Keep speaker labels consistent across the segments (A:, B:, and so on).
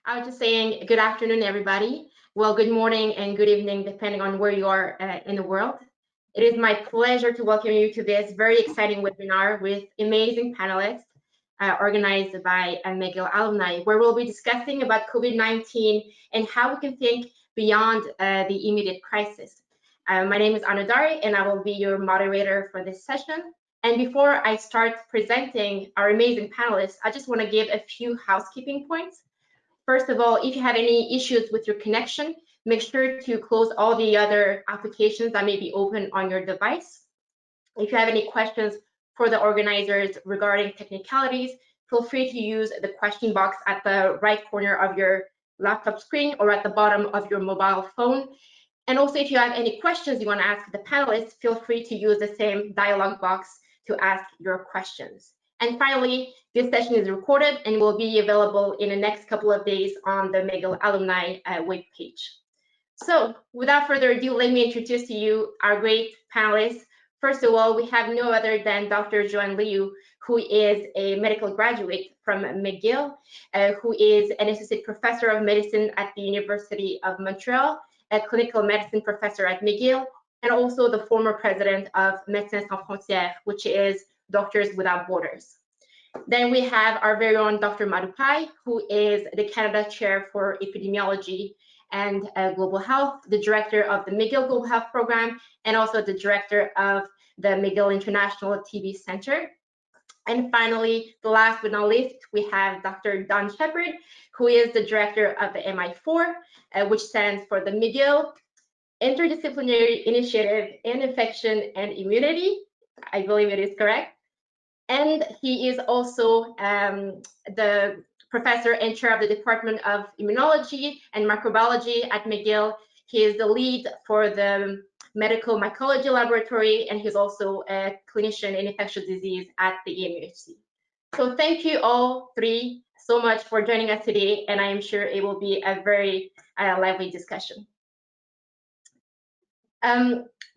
A: I was just saying good afternoon, everybody. Well, good morning and good evening, depending on where you are in the world. It is my pleasure to welcome you to this very exciting webinar with amazing panelists organized by McGill alumni, where we'll be discussing about COVID-19 and how we can think beyond the immediate crisis. My name is Anudari, and I will be your moderator for this session. And before I start presenting our amazing panelists, I just want to give a few housekeeping points. First of all, if you have any issues with your connection, make sure to close all the other applications that may be open on your device. If you have any questions for the organizers regarding technicalities, feel free to use the question box at the right corner of your laptop screen or at the bottom of your mobile phone. And also, if you have any questions you want to ask the panelists, feel free to use the same dialog box to ask your questions. And finally, this session is recorded and will be available in the next couple of days on the McGill alumni webpage. So without further ado, let me introduce to you our great panelists. First of all, we have no other than Dr. Joanne Liu, who is a medical graduate from McGill, who is an associate professor of medicine at the University of Montreal, a clinical medicine professor at McGill, and also the former president of Médecins Sans Frontières, which is Doctors Without Borders. Then we have our very own Dr. Madhukar Pai, who is the Canada Chair for Epidemiology and Global Health, the director of the McGill Global Health Program, and also the director of the McGill International TB Center. And finally, the last but not least, we have Dr. Don Sheppard, who is the director of the MI4, which stands for the McGill Interdisciplinary Initiative in Infection and Immunity. I believe it is correct. And he is also the professor and chair of the Department of Immunology and Microbiology at McGill. He is the lead for the Medical Mycology Laboratory, and he's also a clinician in infectious disease at the EMUHC. So thank you all three so much for joining us today, and I am sure it will be a very lively discussion.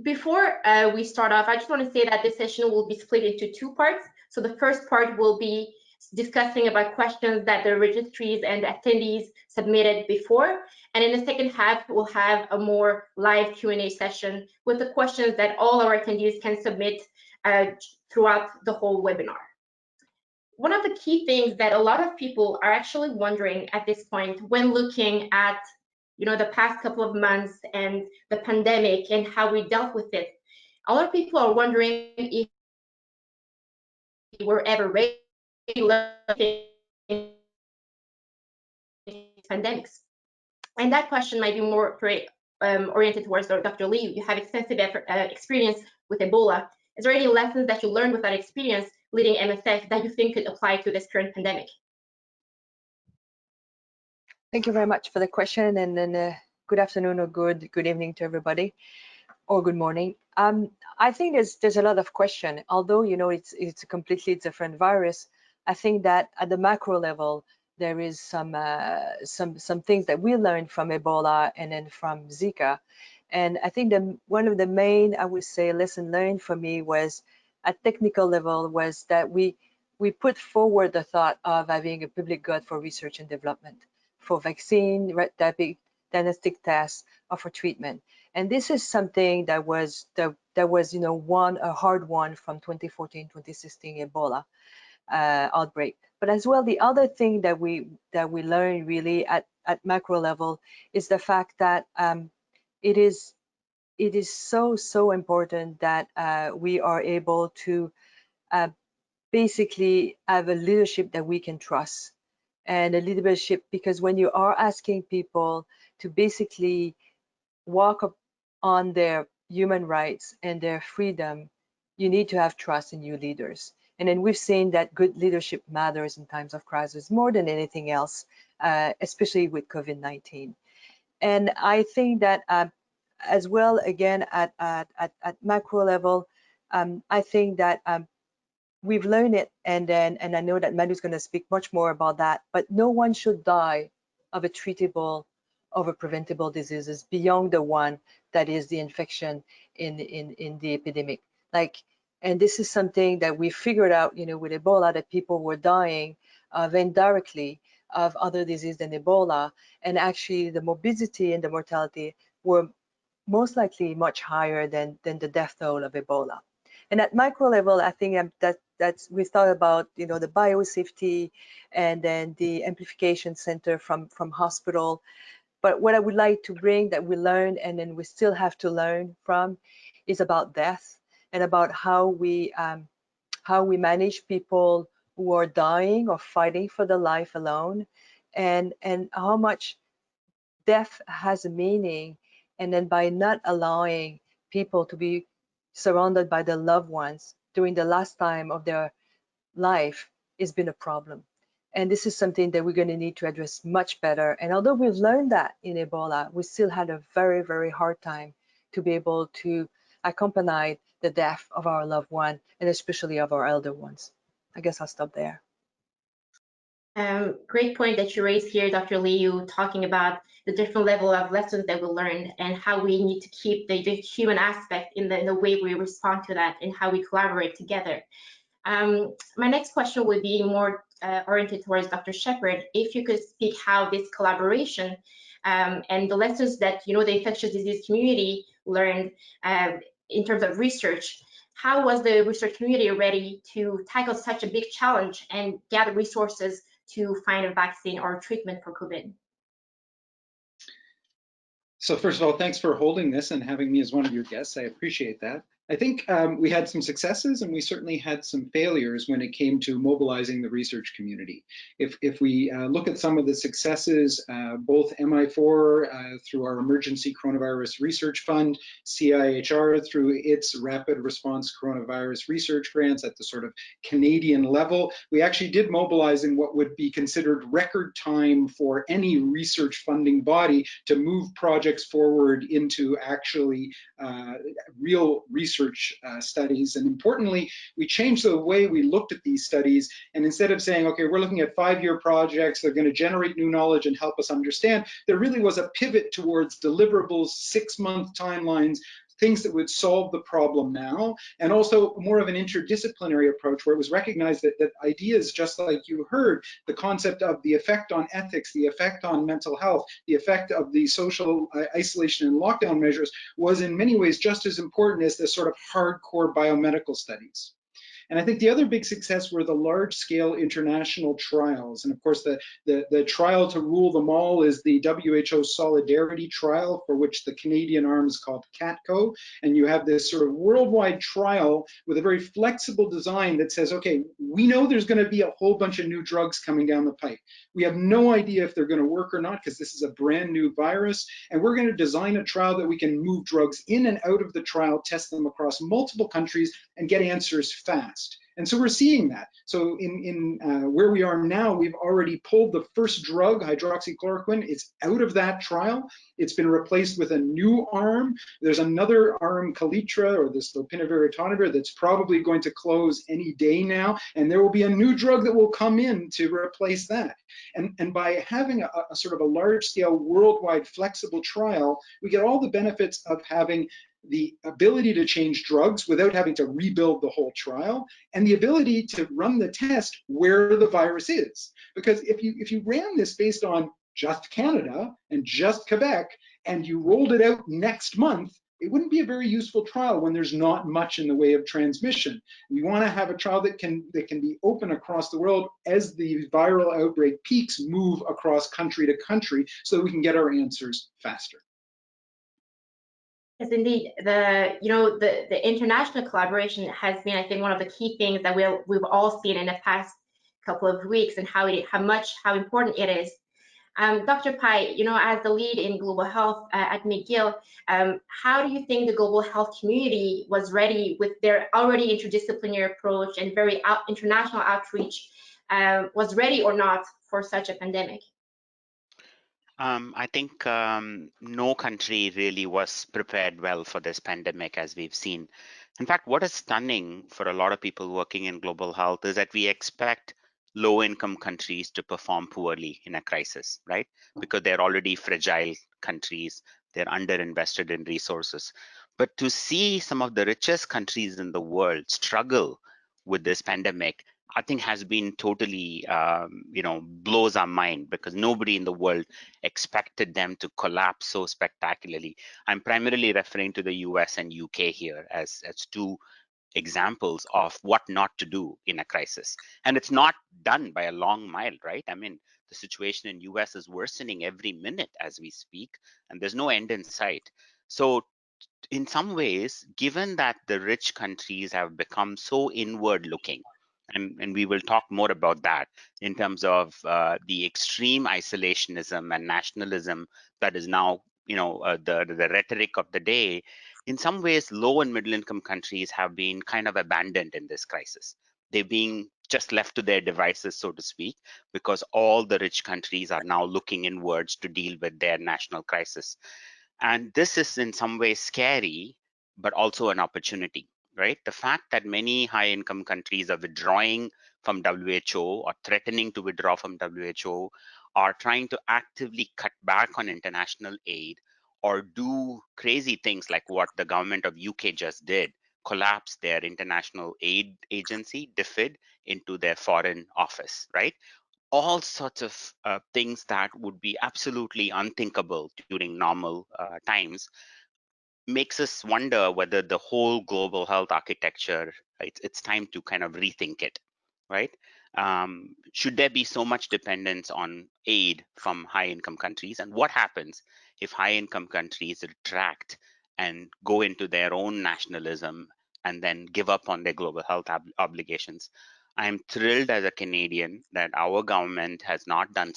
A: Before we start off, I just want to say that this session will be split into two parts. So the first part will be discussing about questions that the registries and attendees submitted before. And in the second half, we'll have a more live Q&A session with the questions that all our attendees can submit throughout the whole webinar. One of the key things that a lot of people are actually wondering at this point when looking at the past couple of months and the pandemic and how we dealt with it, a lot of people are wondering if we were ever ready in pandemics. And that question might be more oriented towards Dr. Liu. You have extensive experience with Ebola. Is there any lessons that you learned with that experience leading MSF that you think could apply to this current pandemic?
B: Thank you very much for the question, and then good afternoon or good evening to everybody, or good morning. I think there's a lot of question. Although it's a completely different virus, I think that at the macro level there is some things that we learned from Ebola and then from Zika, and I think one of the main, I would say, lesson learned for me was at technical level was that we put forward the thought of having a public good for research and development, for vaccine, diagnostic tests, or for treatment. And this is something that was a hard one from 2014-2016 Ebola outbreak. But as well, the other thing that we learned really at macro level is the fact that it is so important that we are able to basically have a leadership that we can trust, and a leadership, because when you are asking people to basically walk up on their human rights and their freedom, you need to have trust in your leaders. And then we've seen that good leadership matters in times of crisis more than anything else, especially with COVID-19. And I think that as well, again, at macro level, I think that we've learned it, and I know that Madhu's going to speak much more about that, but no one should die of a treatable, of a preventable diseases beyond the one that is the infection in the epidemic. And this is something that we figured out, with Ebola, that people were dying of indirectly of other disease than Ebola, and actually the morbidity and the mortality were most likely much higher than the death toll of Ebola. And at micro level, I think that's we thought about, you know, the biosafety and then the amplification center from hospital. But what I would like to bring that we learned and then we still have to learn from is about death and about how we manage people who are dying or fighting for their life alone, and how much death has a meaning, and then by not allowing people to be surrounded by their loved ones during the last time of their life has been a problem. And this is something that we're going to need to address much better. And although we've learned that in Ebola, we still had a very, very hard time to be able to accompany the death of our loved one, and especially of our elder ones. I guess I'll stop there.
A: Great point that you raised here, Dr. Liu, talking about the different level of lessons that we learned and how we need to keep the human aspect in the way we respond to that and how we collaborate together. My next question would be more oriented towards Dr. Sheppard. If you could speak how this collaboration and the lessons that, you know, the infectious disease community learned in terms of research, how was the research community ready to tackle such a big challenge and gather resources to find a vaccine or treatment for COVID?
C: So first of all, thanks for holding this and having me as one of your guests. I appreciate that. I think we had some successes and we certainly had some failures when it came to mobilizing the research community. If we look at some of the successes, both MI4 through our Emergency Coronavirus Research Fund, CIHR through its Rapid Response Coronavirus Research Grants at the sort of Canadian level, we actually did mobilize in what would be considered record time for any research funding body to move projects forward into actually real research studies. And importantly, we changed the way we looked at these studies. And instead of saying, okay, we're looking at 5-year projects, they're going to generate new knowledge and help us understand, there really was a pivot towards deliverables, 6-month timelines, things that would solve the problem now, and also more of an interdisciplinary approach where it was recognized that ideas, just like you heard, the concept of the effect on ethics, the effect on mental health, the effect of the social isolation and lockdown measures was in many ways just as important as the sort of hardcore biomedical studies. And I think the other big success were the large-scale international trials. And of course, the trial to rule them all is the WHO Solidarity Trial, for which the Canadian arm is called CATCO. And you have this sort of worldwide trial with a very flexible design that says, okay, we know there's going to be a whole bunch of new drugs coming down the pipe. We have no idea if they're going to work or not because this is a brand new virus. And we're going to design a trial that we can move drugs in and out of the trial, test them across multiple countries, and get answers fast. And so we're seeing that. So in where we are now, we've already pulled the first drug, hydroxychloroquine. It's out of that trial. It's been replaced with a new arm. There's another arm, Kaletra, or this lopinavir ritonavir, that's probably going to close any day now. And there will be a new drug that will come in to replace that. And by having a sort of a large-scale, worldwide, flexible trial, we get all the benefits of having the ability to change drugs without having to rebuild the whole trial, and the ability to run the test where the virus is. Because if you ran this based on just Canada and just Quebec, and you rolled it out next month, it wouldn't be a very useful trial when there's not much in the way of transmission. We want to have a trial that can be open across the world as the viral outbreak peaks move across country to country so that we can get our answers faster.
A: Yes, indeed. The international collaboration has been, I think, one of the key things that we've all seen in the past couple of weeks, and how important it is. Dr. Pai, as the lead in global health at McGill, how do you think the global health community was ready with their already interdisciplinary approach and very international outreach, was ready or not for such a pandemic?
D: I think no country really was prepared well for this pandemic, as we've seen. In fact, what is stunning for a lot of people working in global health is that we expect low-income countries to perform poorly in a crisis, right? Because they're already fragile countries, they're underinvested in resources. But to see some of the richest countries in the world struggle with this pandemic, I think has been totally, blows our mind, because nobody in the world expected them to collapse so spectacularly. I'm primarily referring to the US and UK here as two examples of what not to do in a crisis. And it's not done by a long mile, right? I mean, the situation in US is worsening every minute as we speak, and there's no end in sight. So in some ways, given that the rich countries have become so inward looking, and we will talk more about that in terms of the extreme isolationism and nationalism that is now, the rhetoric of the day. In some ways, low and middle income countries have been kind of abandoned in this crisis. They're being just left to their devices, so to speak, because all the rich countries are now looking inwards to deal with their national crisis. And this is in some ways scary, but also an opportunity, right? The fact that many high income countries are withdrawing from WHO or threatening to withdraw from WHO, are trying to actively cut back on international aid, or do crazy things like what the government of UK just did, collapse their international aid agency, DFID, into their foreign office, right? All sorts of things that would be absolutely unthinkable during normal times, makes us wonder whether the whole global health architecture, it's time to kind of rethink it, right? Should there be so much dependence on aid from high income countries? And what happens if high income countries retract and go into their own nationalism and then give up on their global health obligations? I'm thrilled as a Canadian that our government has not done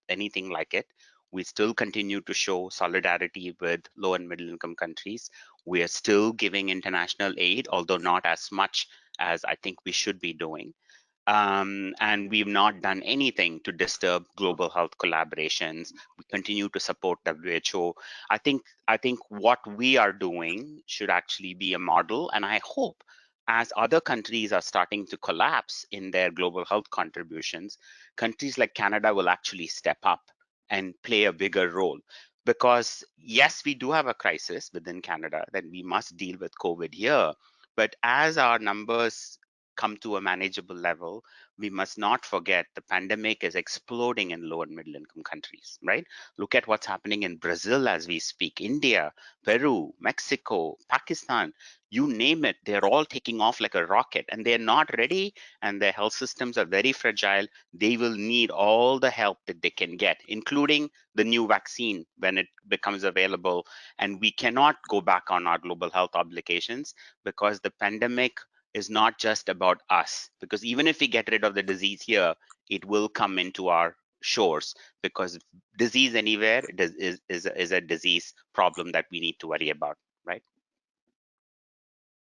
D: anything like it. We still continue to show solidarity with low and middle income countries. We are still giving international aid, although not as much as I think we should be doing. And we've not done anything to disturb global health collaborations. We continue to support WHO. I think what we are doing should actually be a model, and I hope as other countries are starting to collapse in their global health contributions, countries like Canada will actually step up and play a bigger role. Because yes, we do have a crisis within Canada that we must deal with COVID here, but as our numbers come to a manageable level, we must not forget the pandemic is exploding in low and middle income countries, right? Look at what's happening in Brazil as we speak, India, Peru, Mexico, Pakistan, you name it, they're all taking off like a rocket, and they're not ready, and their health systems are very fragile. They will need all the help that they can get, including the new vaccine when it becomes available. And we cannot go back on our global health obligations, because the pandemic is not just about us, because even if we get rid of the disease here, it will come into our shores, because disease anywhere is a disease problem that we need to worry about, right?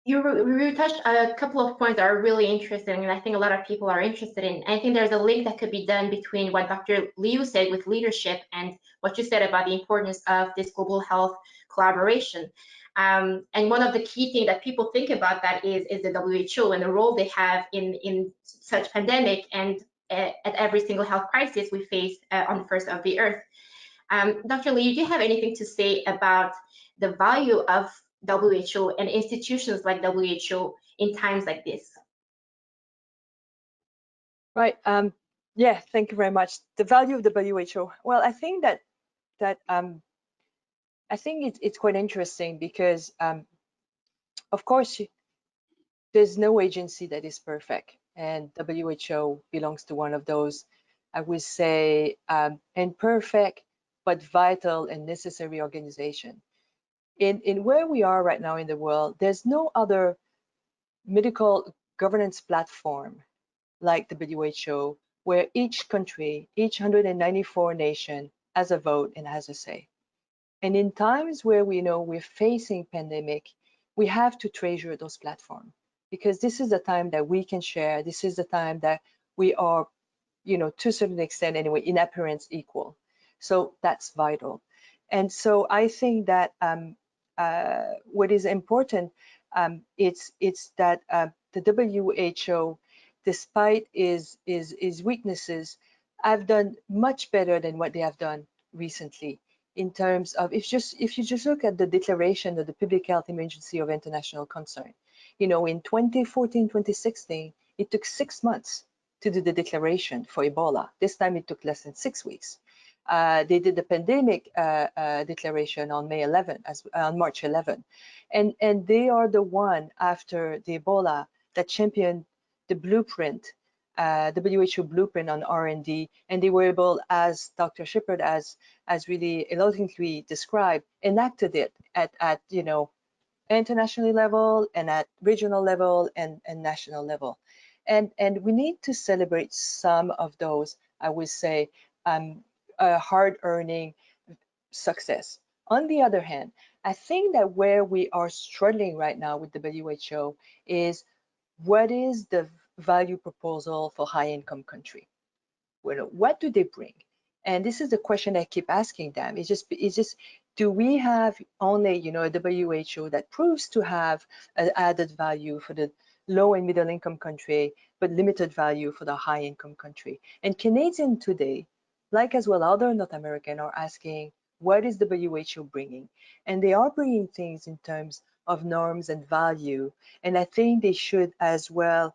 A: You touched a couple of points that are really interesting, and I think a lot of people are interested in. I think there's a link that could be done between what Dr. Liu said with leadership and what you said about the importance of this global health collaboration. And one of the key things that people think about that is the WHO and the role they have in such pandemic and at every single health crisis we face on the face of the earth. Dr. Liu, do you have anything to say about the value of WHO and institutions like WHO in times like this?
B: Right. Yeah. Thank you very much. The value of the WHO. Well, I think that I think it's quite interesting because, of course, there's no agency that is perfect, and WHO belongs to one of those. I would say imperfect but vital and necessary organization. In where we are right now in the world, there's no other medical governance platform like the WHO, where each country, each 194 nation has a vote and has a say. And in times where we know we're facing pandemic, we have to treasure those platforms, because this is the time that we can share. This is the time that we are, to a certain extent anyway, in appearance equal. So that's vital. And so I think that what is important, it's that the WHO, despite its weaknesses, have done much better than what they have done recently in terms of, if you just look at the declaration of the public health emergency of international concern, in 2014, 2016, it took 6 months to do the declaration for Ebola. This time it took less than 6 weeks. They did the pandemic declaration on March 11, and they are the one after the Ebola that championed the blueprint, WHO blueprint on R&D, and they were able, as Dr. Sheppard has really eloquently described, enacted it at international level and at regional level and national level, and we need to celebrate some of those, I would say, hard-earning success. On the other hand, I think that where we are struggling right now with the WHO is what is the value proposal for high-income country? Well, what do they bring? And this is the question I keep asking them. It's just, do we have only, a WHO that proves to have an added value for the low and middle income country, but limited value for the high income country? And Canadian today, like as well other North American, are asking, what is the WHO bringing? And they are bringing things in terms of norms and value. And I think they should as well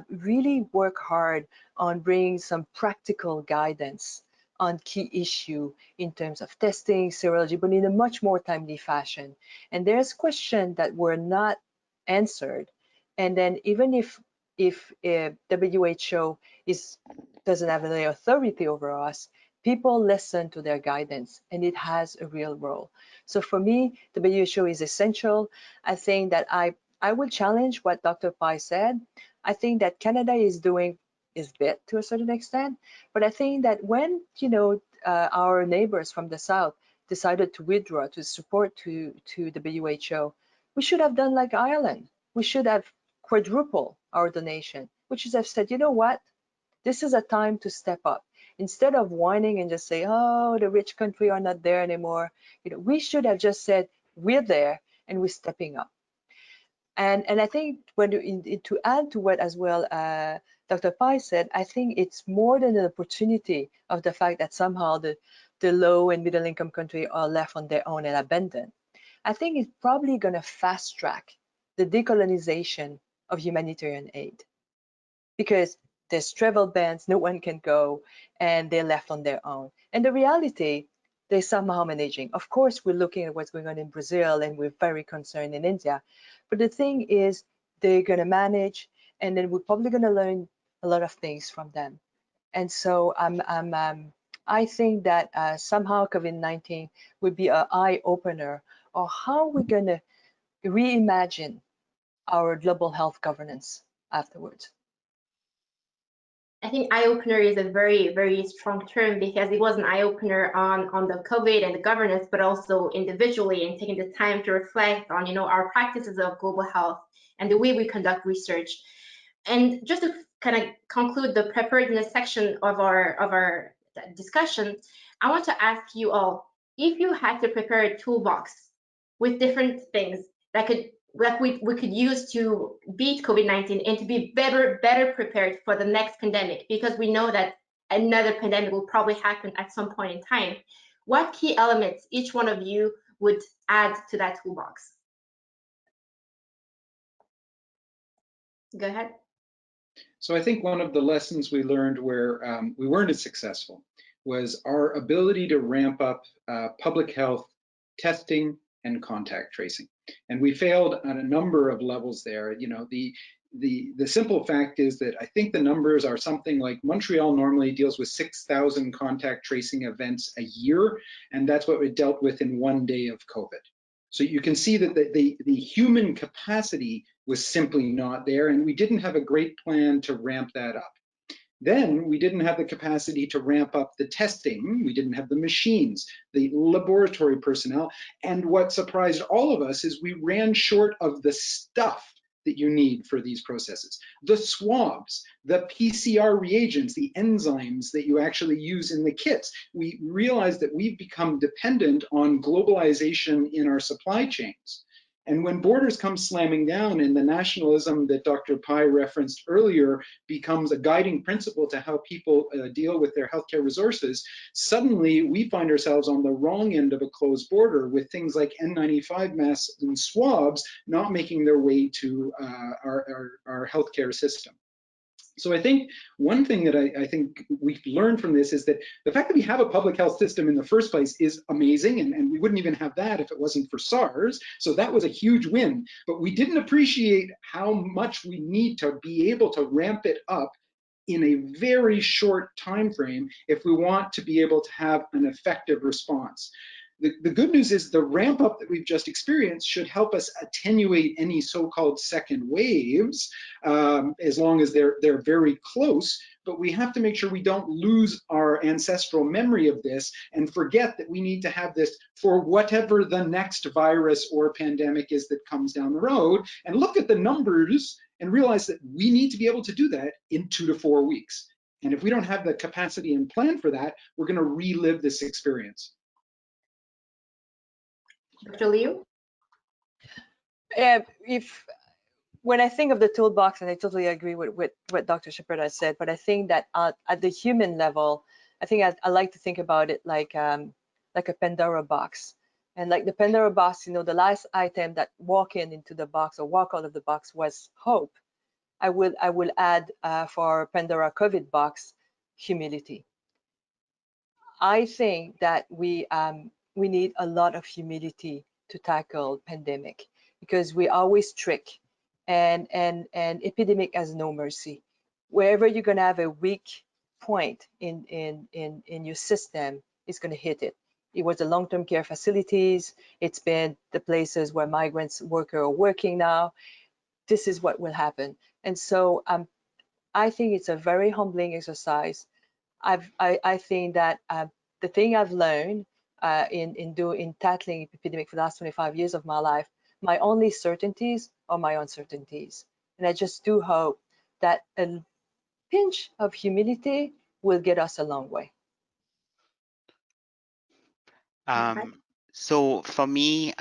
B: really work hard on bringing some practical guidance on key issue in terms of testing, serology, but in a much more timely fashion. And there's questions that were not answered. And then even if WHO doesn't have any authority over us, people listen to their guidance, and it has a real role. So for me, the WHO is essential. I think that I will challenge what Dr. Pai said. I think that Canada is doing his bit to a certain extent, but I think that when our neighbors from the south decided to withdraw to support to the WHO, we should have done like Ireland. We should have quadrupled our donation, which is have said, you know what, this is a time to step up. Instead of whining and just say, oh, the rich country are not there anymore, we should have just said, we're there and we're stepping up. And I think to add to what as well Dr. Pai said, I think it's more than an opportunity of the fact that somehow the low and middle income country are left on their own and abandoned. I think it's probably going to fast track the decolonization of humanitarian aid, because there's travel bans, no one can go, and they're left on their own. And the reality, they're somehow managing. Of course, we're looking at what's going on in Brazil, and we're very concerned in India. But the thing is, they're going to manage, and then we're probably going to learn a lot of things from them. And so I think that somehow COVID-19 would be an eye-opener on how we're going to reimagine our global health governance afterwards.
A: I think eye-opener is a very, very strong term, because it was an eye-opener on the COVID and the governance, but also individually, and taking the time to reflect on our practices of global health and the way we conduct research. And just to kind of conclude the preparedness section of our discussion, I want to ask you all, if you had to prepare a toolbox with different things that we could use to beat COVID-19 and to be better prepared for the next pandemic, because we know that another pandemic will probably happen at some point in time, what key elements each one of you would add to that toolbox? Go ahead.
C: So I think one of the lessons we learned where we weren't as successful was our ability to ramp up public health testing and contact tracing. And we failed on a number of levels there. The simple fact is that I think the numbers are something like Montreal normally deals with 6,000 contact tracing events a year, and that's what we dealt with in one day of COVID. So you can see that the human capacity was simply not there, and we didn't have a great plan to ramp that up. Then we didn't have the capacity to ramp up the testing. We didn't have the machines, the laboratory personnel. And what surprised all of us is we ran short of the stuff that you need for these processes. The swabs, the PCR reagents, the enzymes that you actually use in the kits. We realized that we've become dependent on globalization in our supply chains. And when borders come slamming down and the nationalism that Dr. Pai referenced earlier becomes a guiding principle to how people deal with their healthcare resources, suddenly we find ourselves on the wrong end of a closed border with things like N95 masks and swabs not making their way to our healthcare system. So I think one thing that I think we've learned from this is that the fact that we have a public health system in the first place is amazing, and we wouldn't even have that if it wasn't for SARS. So that was a huge win, but we didn't appreciate how much we need to be able to ramp it up in a very short time frame if we want to be able to have an effective response. The good news is the ramp up that we've just experienced should help us attenuate any so-called second waves, as long as they're very close. But we have to make sure we don't lose our ancestral memory of this and forget that we need to have this for whatever the next virus or pandemic is that comes down the road, and look at the numbers and realize that we need to be able to do that in 2 to 4 weeks. And if we don't have the capacity and plan for that, we're going to relive this experience.
A: Dr. Liu?
B: When I think of the toolbox, and I totally agree with what Dr. Sheppard has said, but I think that at the human level, I think I like to think about it like a Pandora box. And like the Pandora box, you know, the last item that walk into the box or walk out of the box was hope. I will add for Pandora COVID box, humility. I think that we need a lot of humility to tackle pandemic, because we always trick, and epidemic has no mercy. Wherever you're gonna have a weak point in your system, it's gonna hit it. It was the long-term care facilities. It's been the places where migrants workers are working now. This is what will happen. And so I think it's a very humbling exercise. I think that the thing I've learned in tackling epidemic for the last 25 years of my life, my only certainties are my uncertainties. And I just do hope that a pinch of humility will get us a long way.
D: So for me,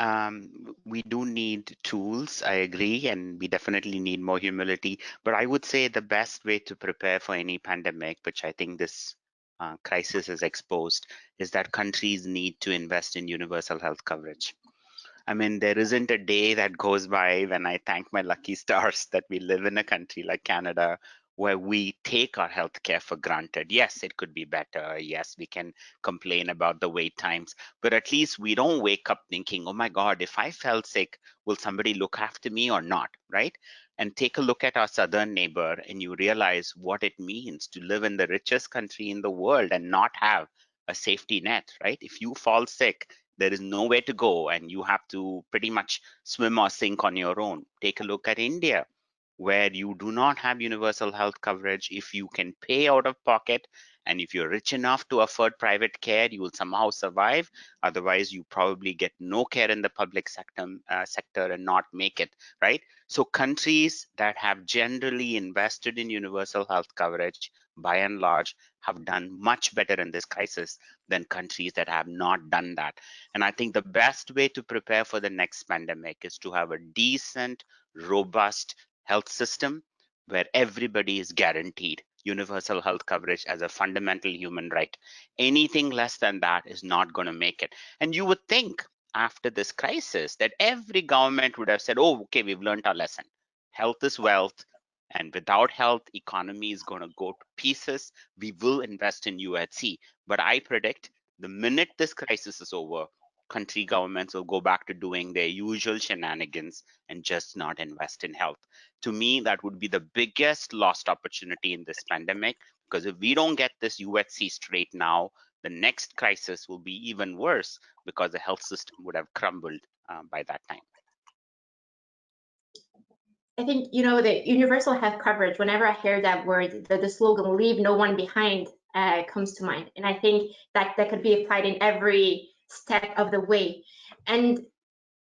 D: we do need tools, I agree, and we definitely need more humility. But I would say the best way to prepare for any pandemic, which I think this crisis has exposed, is that countries need to invest in universal health coverage. I mean, there isn't a day that goes by when I thank my lucky stars that we live in a country like Canada, where we take our healthcare for granted. Yes, it could be better. Yes, we can complain about the wait times, but at least we don't wake up thinking, oh my God, if I fell sick, will somebody look after me or not, right? And take a look at our southern neighbor and you realize what it means to live in the richest country in the world and not have a safety net, right? If you fall sick, there is nowhere to go and you have to pretty much swim or sink on your own. Take a look at India, where you do not have universal health coverage. If you can pay out of pocket and if you're rich enough to afford private care, you will somehow survive. Otherwise, you probably get no care in the public sector and not make it, right? So countries that have generally invested in universal health coverage, by and large, have done much better in this crisis than countries that have not done that. And I think the best way to prepare for the next pandemic is to have a decent, robust health system where everybody is guaranteed universal health coverage as a fundamental human right. Anything less than that is not going to make it. And you would think after this crisis that every government would have said, oh, okay, we've learned our lesson. Health is wealth. And without health, economy is going to go to pieces. We will invest in UHC. But I predict the minute this crisis is over, country governments will go back to doing their usual shenanigans and just not invest in health. To me, that would be the biggest lost opportunity in this pandemic, because if we don't get this UHC straight now, the next crisis will be even worse because the health system would have crumbled by that time.
A: I think, you know, the universal health coverage, whenever I hear that word, the slogan, leave no one behind, comes to mind. And I think that could be applied in every step of the way. And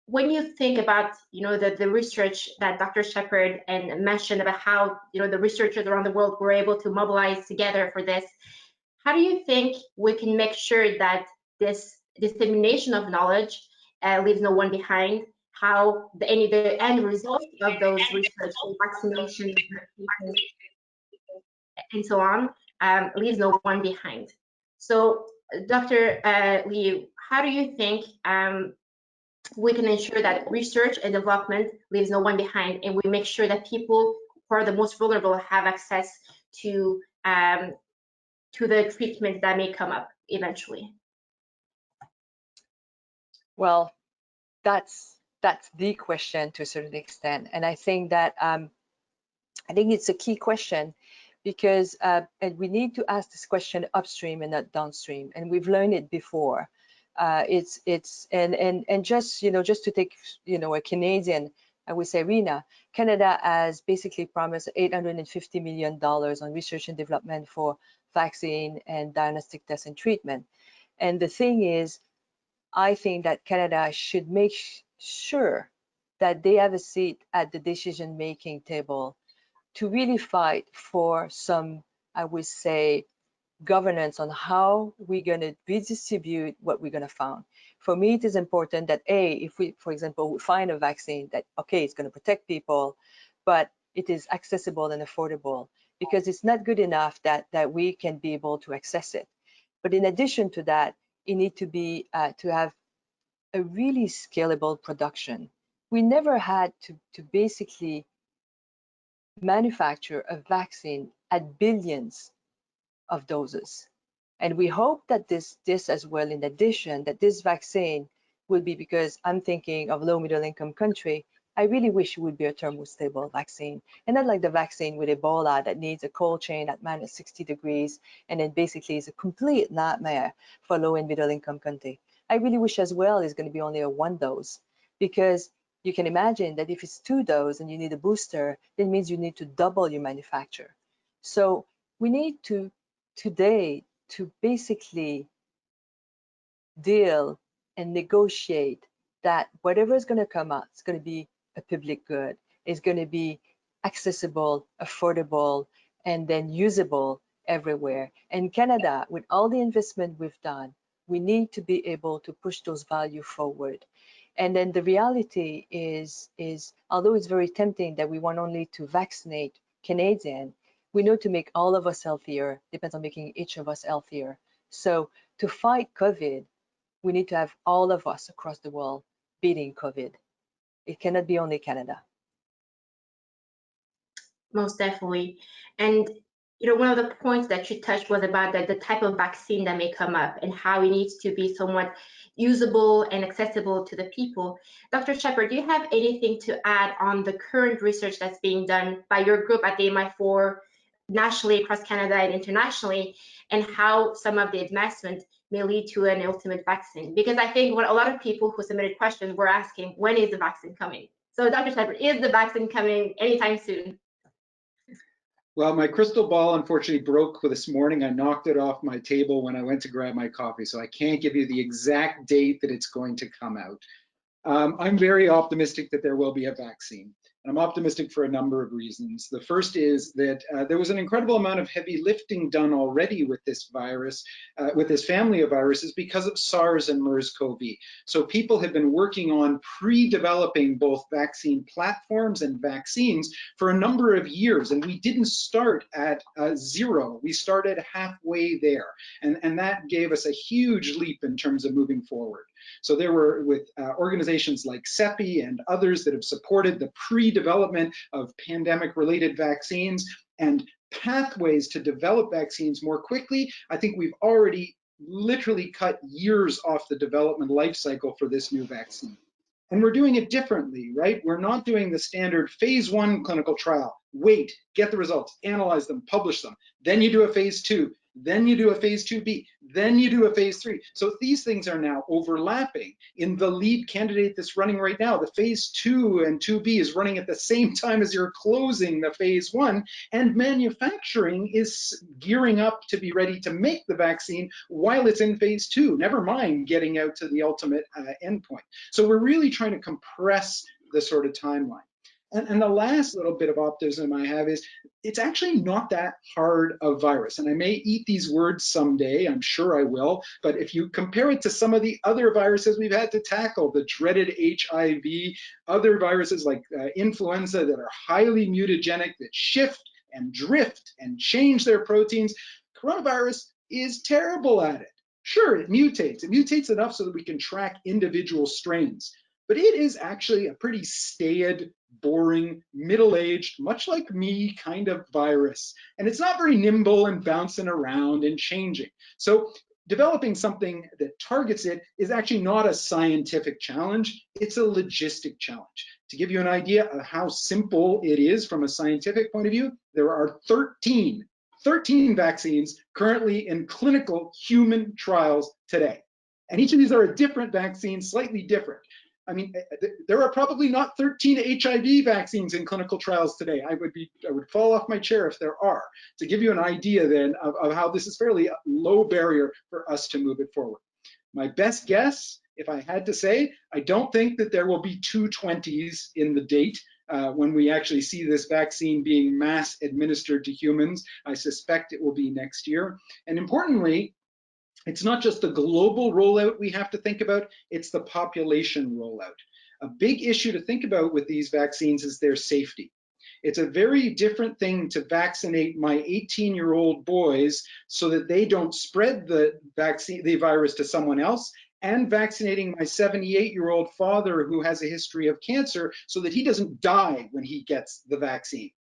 A: when you think about, you know, the research that Dr. Sheppard and mentioned about how, you know, the researchers around the world were able to mobilize together for this, how do you think we can make sure that this dissemination of knowledge leaves no one behind? How the end result of those research, vaccination, and so on, leaves no one behind. So, Dr. Liu, how do you think we can ensure that research and development leaves no one behind, and we make sure that people who are the most vulnerable have access to the treatments that may come up eventually?
B: Well, that's the question to a certain extent, and I think that it's a key question because and we need to ask this question upstream and not downstream, and we've learned it before. It's just just to take a Canadian, I would say, arena. Canada has basically promised $850 million on research and development for vaccine and diagnostic tests and treatment. And the thing is, I think that Canada should make sure that they have a seat at the decision-making table to really fight for some, I would say, governance on how we're going to redistribute what we're going to find. For me, it is important that if we, for example, we find a vaccine that, okay, it's going to protect people, but it is accessible and affordable, because it's not good enough that we can be able to access it. But in addition to that, it needs to be to have a really scalable production. We never had to basically manufacture a vaccine at billions of doses. And we hope that this as well, in addition, that this vaccine will be, because I'm thinking of low middle income country, I really wish it would be a thermostable vaccine, and not like the vaccine with Ebola that needs a cold chain at -60 degrees, and then basically is a complete nightmare for low and middle income country. I really wish as well it's going to be only a 1 dose, because you can imagine that if it's 2 doses and you need a booster, that means you need to double your manufacture. So we need to today to basically deal and negotiate that whatever is going to come out, it's going to be a public good, it's going to be accessible, affordable, and then usable everywhere. And Canada, with all the investment we've done, we need to be able to push those values forward. And then the reality is although it's very tempting that we want only to vaccinate Canadians, we know to make all of us healthier depends on making each of us healthier. So to fight COVID, we need to have all of us across the world beating COVID. It cannot be only Canada.
A: Most definitely. And one of the points that you touched was about the type of vaccine that may come up and how it needs to be somewhat usable and accessible to the people. Dr. Sheppard, do you have anything to add on the current research that's being done by your group at the MI4 nationally across Canada and internationally, and how some of the advancement may lead to an ultimate vaccine? Because I think what a lot of people who submitted questions were asking, when is the vaccine coming? So Dr. Sheppard, is the vaccine coming anytime soon?
C: Well, my crystal ball unfortunately broke this morning. I knocked it off my table when I went to grab my coffee, so I can't give you the exact date that it's going to come out. I'm very optimistic that there will be a vaccine. I'm optimistic for a number of reasons. The first is that there was an incredible amount of heavy lifting done already with this virus, with this family of viruses, because of SARS and MERS-CoV. So people have been working on pre-developing both vaccine platforms and vaccines for a number of years, and we didn't start at zero. We started halfway there, and that gave us a huge leap in terms of moving forward. So there were, with organizations like CEPI and others that have supported the pre-development of pandemic-related vaccines and pathways to develop vaccines more quickly. I think we've already literally cut years off the development life cycle for this new vaccine. And we're doing it differently, right? We're not doing the standard phase 1 clinical trial. Wait, get the results, analyze them, publish them. Then you do a phase 2. Then you do a phase 2B, then you do a phase 3. So these things are now overlapping. In the lead candidate that's running right now, the phase 2 and 2B is running at the same time as you're closing the phase 1, and manufacturing is gearing up to be ready to make the vaccine while it's in phase 2, never mind getting out to the ultimate endpoint. So we're really trying to compress the sort of timeline. And the last little bit of optimism I have is it's actually not that hard a virus. And I may eat these words someday, I'm sure I will, but if you compare it to some of the other viruses we've had to tackle, the dreaded HIV, other viruses like influenza that are highly mutagenic, that shift and drift and change their proteins, coronavirus is terrible at it. Sure, it mutates enough so that we can track individual strains. but it is actually a pretty staid, boring, middle-aged, much like me kind of virus. And it's not very nimble and bouncing around and changing. So developing something that targets it is actually not a scientific challenge, it's a logistic challenge. To give you an idea of how simple it is from a scientific point of view, there are 13 vaccines currently in clinical human trials today. And each of these are a different vaccine, slightly different. I mean, there are probably not 13 HIV vaccines in clinical trials today. I would fall off my chair if there are. To give you an idea then of how this is fairly low barrier for us to move it forward. My best guess, if I had to say, I don't think that there will be 220s in the date when we actually see this vaccine being mass administered to humans. I suspect it will be next year. And importantly, it's not just the global rollout we have to think about, it's the population rollout. A big issue to think about with these vaccines is their safety. It's a very different thing to vaccinate my 18-year-old boys so that they don't spread the virus to someone else, and vaccinating my 78-year-old father who has a history of cancer so that he doesn't die when he gets the vaccine.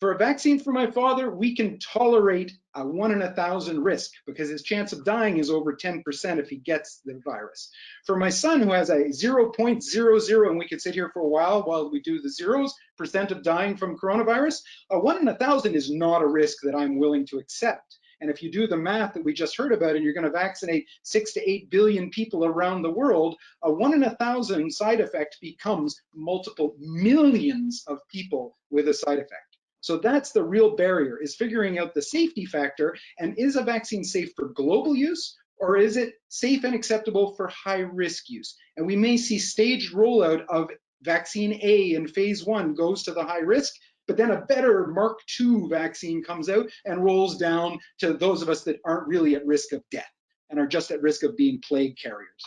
C: For a vaccine for my father, we can tolerate a 1 in 1,000 risk because his chance of dying is over 10% if he gets the virus. For my son, who has a 0.00, and we could sit here for a while we do the zeros, percent of dying from coronavirus, a 1 in 1,000 is not a risk that I'm willing to accept. And if you do the math that we just heard about, and you're going to vaccinate 6 to 8 billion people around the world, a 1 in 1,000 side effect becomes multiple millions of people with a side effect. So that's the real barrier, is figuring out the safety factor, and is a vaccine safe for global use, or is it safe and acceptable for high risk use? And we may see staged rollout of vaccine A in phase 1 goes to the high risk, but then a better Mark II vaccine comes out and rolls down to those of us that aren't really at risk of death and are just at risk of being plague carriers.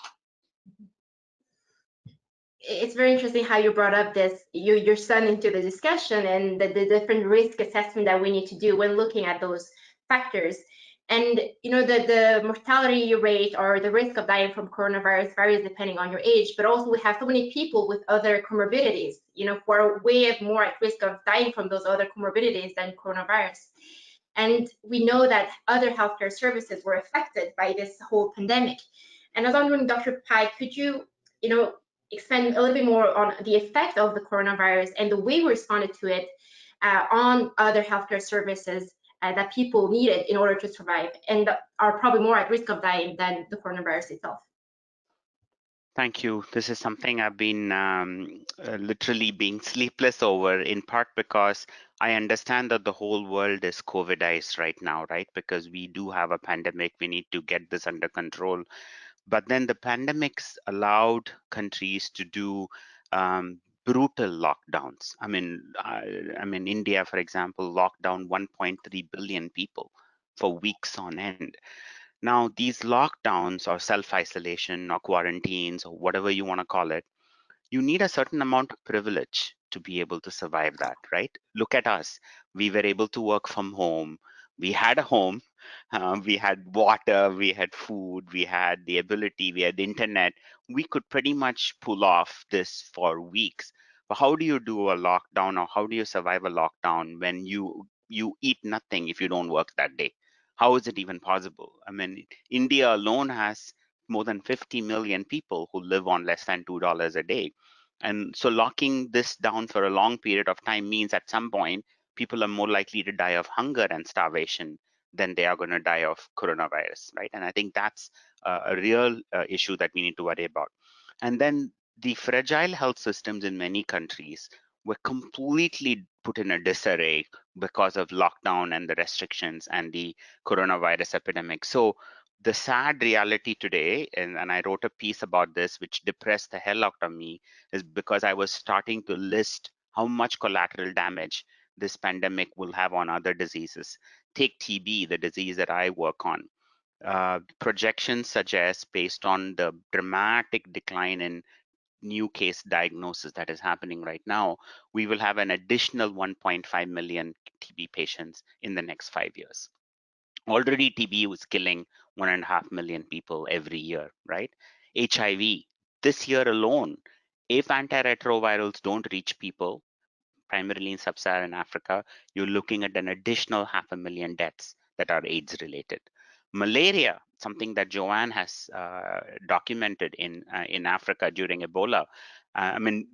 A: It's very interesting how you brought up this, your son into the discussion, and the different risk assessment that we need to do when looking at those factors. And you know, the mortality rate or the risk of dying from coronavirus varies depending on your age, but also we have so many people with other comorbidities, you know, who are way more at risk of dying from those other comorbidities than coronavirus. And we know that other healthcare services were affected by this whole pandemic. And I was wondering, Dr. Pai, could you, you know, expand a little bit more on the effect of the coronavirus and the way we responded to it on other healthcare services that people needed in order to survive and are probably more at risk of dying than the coronavirus itself?
D: Thank you. This is something I've been literally being sleepless over, in part because I understand that the whole world is COVIDized right now, right? Because we do have a pandemic, we need to get this under control. But then the pandemics allowed countries to do brutal lockdowns. I mean, India, for example, locked down 1.3 billion people for weeks on end. Now, these lockdowns or self-isolation or quarantines or whatever you want to call it, you need a certain amount of privilege to be able to survive that, right? Look at us. We were able to work from home. We had a home. We had water. We had food. We had the ability. We had the internet. We could pretty much pull off this for weeks. But how do you do a lockdown, or how do you survive a lockdown when you eat nothing if you don't work that day? How is it even possible? I mean, India alone has more than 50 million people who live on less than $2 a day. And so locking this down for a long period of time means at some point, people are more likely to die of hunger and starvation than they are going to die of coronavirus, right? And I think that's a real issue that we need to worry about. And then the fragile health systems in many countries were completely put in a disarray because of lockdown and the restrictions and the coronavirus epidemic. So the sad reality today, and I wrote a piece about this, which depressed the hell out of me, is because I was starting to list how much collateral damage this pandemic will have on other diseases. Take TB, the disease that I work on. Projections suggest, based on the dramatic decline in new case diagnosis that is happening right now, we will have an additional 1.5 million TB patients in the next 5 years. Already TB was killing 1.5 million people every year, right? HIV, this year alone, If antiretrovirals don't reach people, primarily in sub-Saharan Africa, you're looking at an additional 500,000 deaths that are AIDS related. Malaria, something that Joanne has documented in Africa during Ebola. I mean,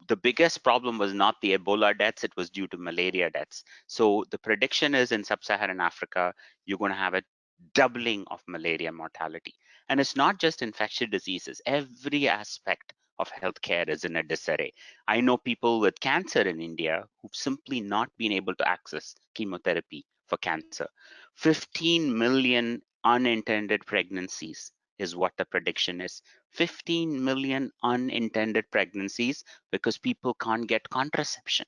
D: the biggest problem was not the Ebola deaths, it was due to malaria deaths. So the prediction is in sub-Saharan Africa, you're going to have a doubling of malaria mortality. And it's not just infectious diseases, every aspect of healthcare is in a disarray. I know people with cancer in India who've simply not been able to access chemotherapy for cancer. 15 million unintended pregnancies is what the prediction is. 15 million unintended pregnancies because people can't get contraception.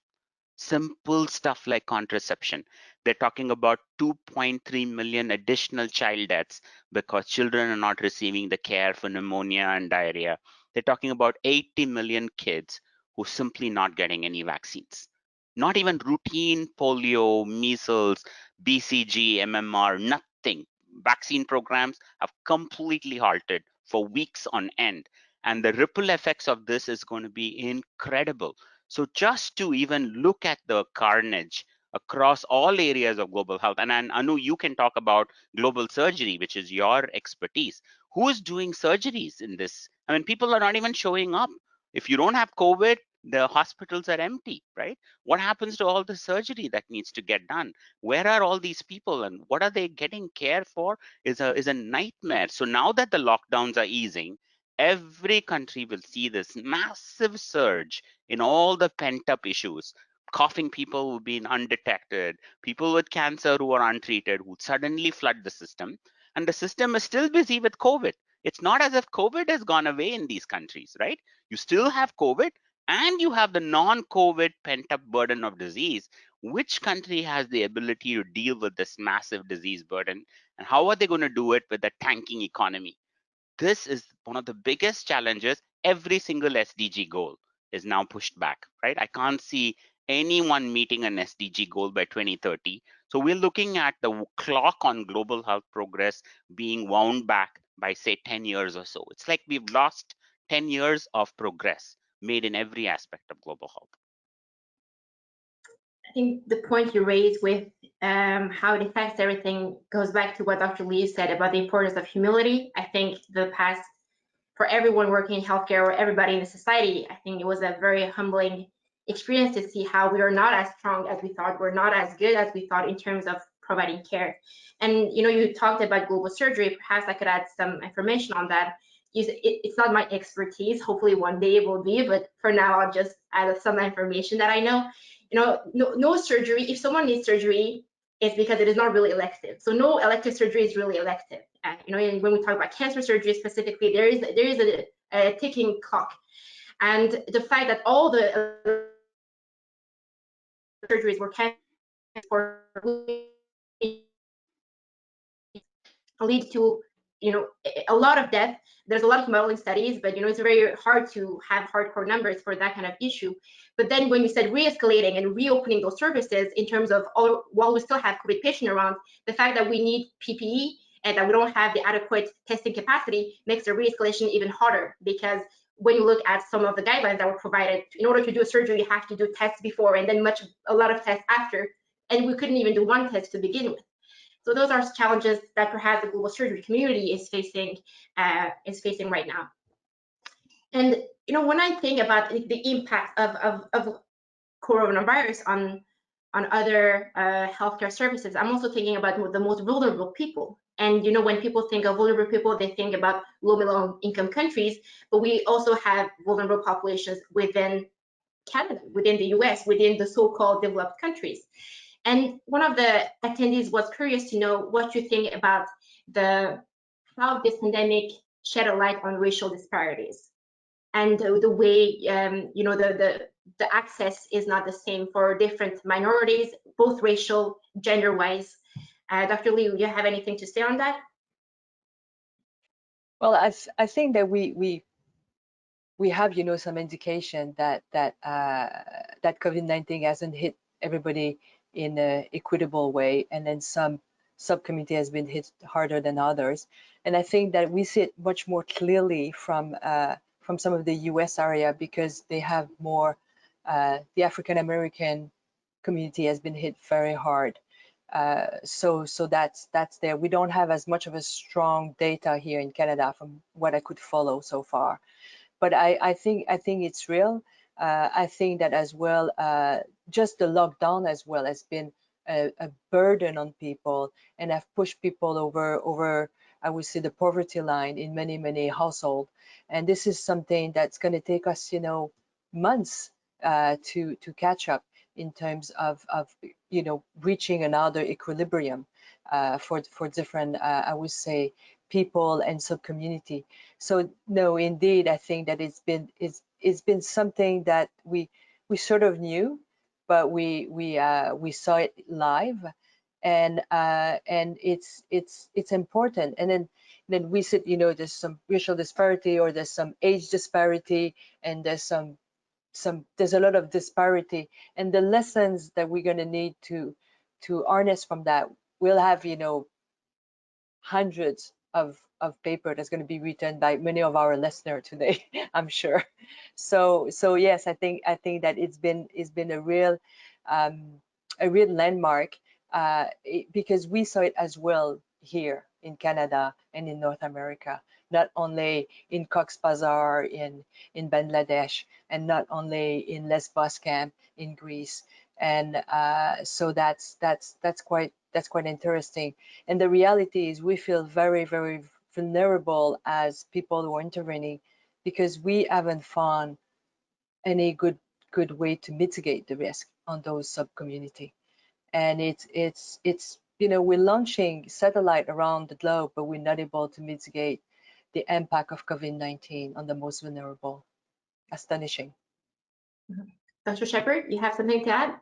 D: Simple stuff like contraception. They're talking about 2.3 million additional child deaths because children are not receiving the care for pneumonia and diarrhea. They're talking about 80 million kids who are simply not getting any vaccines. Not even routine polio, measles, BCG, MMR, nothing. Vaccine programs have completely halted for weeks on end. And the ripple effects of this is going to be incredible. So just to even look at the carnage across all areas of global health, and Anu, you can talk about global surgery, which is your expertise. Who is doing surgeries in this? I mean, people are not even showing up. If you don't have COVID, the hospitals are empty, right? What happens to all the surgery that needs to get done? Where are all these people and what are they getting care for is a nightmare. So now that the lockdowns are easing, every country will see this massive surge in all the pent-up issues. Coughing people who've been undetected, people with cancer who are untreated, who suddenly flood the system. And the system is still busy with COVID. It's not as if COVID has gone away in these countries, right? You still have COVID and you have the non-COVID pent-up burden of disease. Which country has the ability to deal with this massive disease burden? And how are they going to do it with a tanking economy? This is one of the biggest challenges. Every single SDG goal is now pushed back, right? I can't see anyone meeting an SDG goal by 2030. So we're looking at the clock on global health progress being wound back by, say, 10 years or so. It's like we've lost 10 years of progress made in every aspect of global health.
A: I think the point you raised with how it affects everything goes back to what Dr. Liu said about the importance of humility. I think the past, for everyone working in healthcare or everybody in the society, I think it was a very humbling experience to see how we are not as strong as we thought, we're not as good as we thought in terms of providing care. And you talked about global surgery. Perhaps I could add some information on that. It's not my expertise. Hopefully one day it will be, but for now I'll just add some information that I know. No surgery. If someone needs surgery, it's because it is not really elective. So no elective surgery is really elective. When we talk about cancer surgery specifically, there is a ticking clock, and the fact that all the surgeries were canceled for lead to a lot of death. There's a lot of modeling studies, but it's very hard to have hardcore numbers for that kind of issue. But then when you said re-escalating and reopening those services in terms of while we still have COVID patient around, the fact that we need PPE and that we don't have the adequate testing capacity makes the re-escalation even harder, because when you look at some of the guidelines that were provided, in order to do a surgery, you have to do tests before and then a lot of tests after, and we couldn't even do one test to begin with. So those are challenges that perhaps the global surgery community is facing right now. And when I think about the impact of coronavirus on other healthcare services, I'm also thinking about the most vulnerable people. And when people think of vulnerable people, they think about low income countries, but we also have vulnerable populations within Canada, within the US, within the so-called developed countries. And one of the attendees was curious to know what you think about how this pandemic shed a light on racial disparities, and the way the access is not the same for different minorities, both racial, gender-wise. Dr. Liu, you have anything to say on that?
B: Well, I think that we have some indication that COVID-19 hasn't hit everybody in an equitable way, and then some subcommunity has been hit harder than others. And I think that we see it much more clearly from from some of the US area because they have more, the African American community has been hit very hard. So that's there. We don't have as much of a strong data here in Canada from what I could follow so far. But I think it's real. I think that as well, just the lockdown as well has been a burden on people and have pushed people over I would say the poverty line in many households. And this is something that's going to take us, you know, months to catch up in terms of you know, reaching another equilibrium for different I would say people and sub-community. So no, indeed, I think that it's been something that we sort of knew, but we saw it live, and it's important. And then we said, you know, there's some racial disparity or there's some age disparity, and there's a lot of disparity, and the lessons that we're going to need to harness from that, we'll have, you know, hundreds of paper that's going to be written by many of our listeners today, I'm sure. So yes, I think that it's been a real landmark because we saw it as well here in Canada and in North America, not only in Cox's Bazar in Bangladesh, and not only in Lesbos camp in Greece. And so that's quite interesting. And the reality is we feel very vulnerable as people who are intervening because we haven't found any good way to mitigate the risk on those sub-community. And it's you know, we're launching satellite around the globe, but we're not able to mitigate the impact of COVID-19 on the most vulnerable. Astonishing.
A: Dr. Sheppard, you have something to add?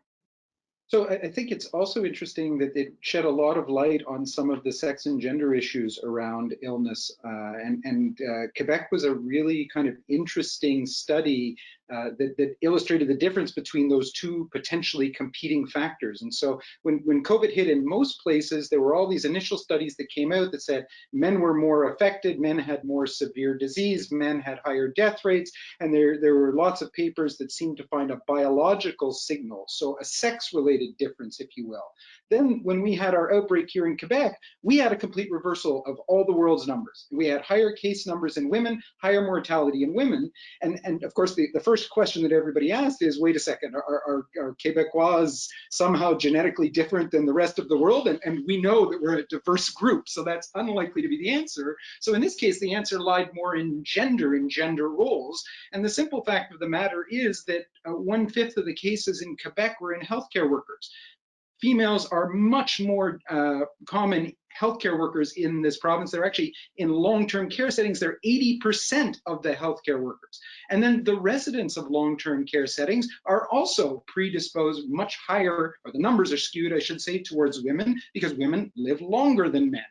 C: So I think it's also interesting that it shed a lot of light on some of the sex and gender issues around illness. Quebec was a really kind of interesting study that illustrated the difference between those two potentially competing factors. And so when COVID hit in most places, there were all these initial studies that came out that said men were more affected, men had more severe disease, men had higher death rates, and there were lots of papers that seemed to find a biological signal, so a sex-related difference, if you will. Then when we had our outbreak here in Quebec, we had a complete reversal of all the world's numbers. We had higher case numbers in women, higher mortality in women. And of course, the first question that everybody asked is, wait a second, are Quebecois somehow genetically different than the rest of the world? And we know that we're a diverse group, so that's unlikely to be the answer. So in this case, the answer lied more in gender roles. And the simple fact of the matter is that 1/5 of the cases in Quebec were in healthcare workers. Females are much more common healthcare workers in this province. They're actually in long-term care settings. They're 80% of the healthcare workers. And then the residents of long-term care settings are also predisposed much higher, or the numbers are skewed, I should say, towards women, because women live longer than men.